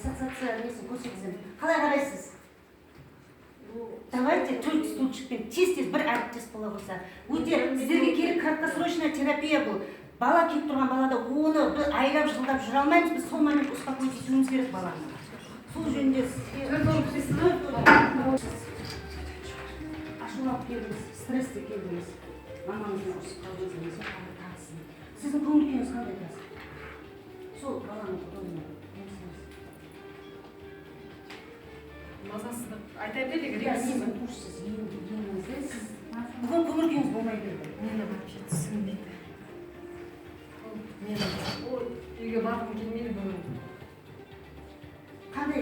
диссоциация несін көрсетсем. Қалай қарайсыз? Давайте только стульчикпен тез-тез бір әріптес бола қойса. Өте сіздерге керек краткосрочная терапия бұл. Бала келіп тұрған балада оны біз айрап жылдап жүре алмаймыз, біз сол момент успокоить етуіміз керек баланы. Сол жөнінде ашулап келдіңіз, стрессте келдіңіз. Мамаңызбен ұрысып қалдыңыз, тағысын. Сіздің көңіл күйіңіз қандай қазір? Сол баланы құтылдыңыз. Мазасыздық айта берейік, Сіздің курссыз еніңізде сіз бүгін көңіл күйіңіз болмай берді. Мені вообще түсінбейді. Мен үйге барғым келмейді бүгін. Қандай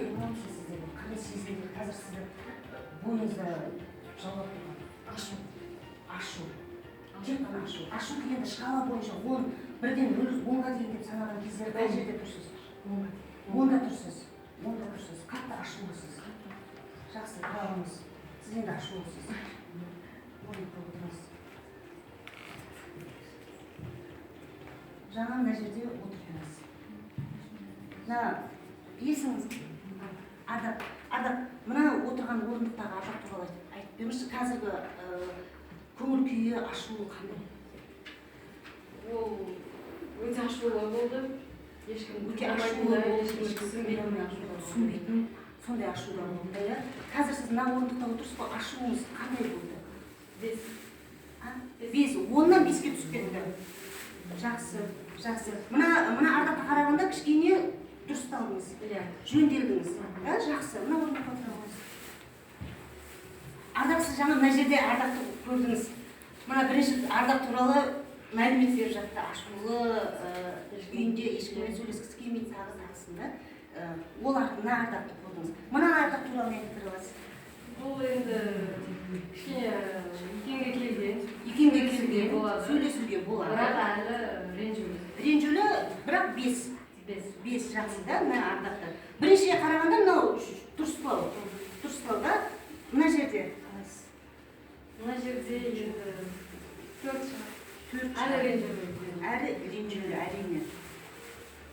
эмоция сізде бұл? Қандай сезімдер қазір сізді бойыңызда жаулап тұрған? Ашу. Ашу. Тек қана ашу. Ашу дегенде шкала бойынша 1-ден 10-ға дейін деп санаған кездер қай жерде тұрсыз? 10-да тұрсыз. 10-да тұрсыз. Қатты ашулысыз. Жақсы, тұрағыңыз. Сіз енді ашулысыз. Оны көрдіңіз. Жаңа мына жерде отырдыңыз. Есіңіз Ардақ, мына отырған орындықтағы Ардақ туралы айтып беріңізші, қазіргі көңіл күйі, ашуы қандай? Ол өте ашулы болды. Ешкім Өте ашулы болды, түсінбейтін, сондай ашулы болды. Қазір сіз мына орындықта отырсыз ғой, ашуыңыз қандай болды? 5. 5, 10-нан 5-ке түсіп кетті. Жақсы. Мына Ардаққа қарағанда кішкене дұрысталдыңыз, жөнделдіңіз. Жақсы, мына орындыққа отырыңыз. Ардақ, сіз жаңа мына жерде Ардақты көрдіңіз. Мына бірінші Ардақ туралы мәлімет беріп жатты, ашулы, үйінде ешкіммен сөйлескісі келмейді, тағысында. Ол мына Ардақты көрдіңіз. Мына Ардақ туралы не айтып тұрасыз? Бұл енді кішкене икемге келген, сөйлесуге болады. Бірақ әлі ренжулі. Ренжулі, бірақ 5. 5 жақсы да, мына Ардақта. Біріншіге қарағанда мынау дұрыстау да, мына жерде. Мына жерде енді 4 шығар. Әлі ренжулі, әрине.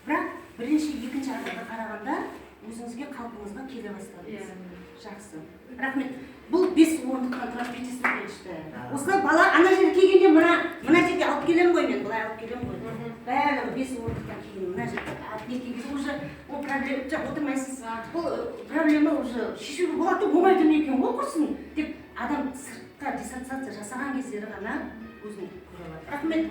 Бірақ бірінші, екінші Ардаққа қарағанда өзіңізге қалпыңызға келе бастадыңыз. Жақсы. Рахмет. Бұл 5 орындықтан тұрап кетесіз берішті. Осылай бала ана жерге келгенде мына жерге алып келем ғой мен, бұлай алып келем ғой. Бәрі 5 орындықтан кейін мына жерге алып келгенде уже ол проблема жоқ, отырмайсыз. Бұл проблема уже шешуге болады, болмайды ма екен, ол құрсын деп адам сыртқа диссоциация жасаған кездері ғана өзін көре алады. Рахмет.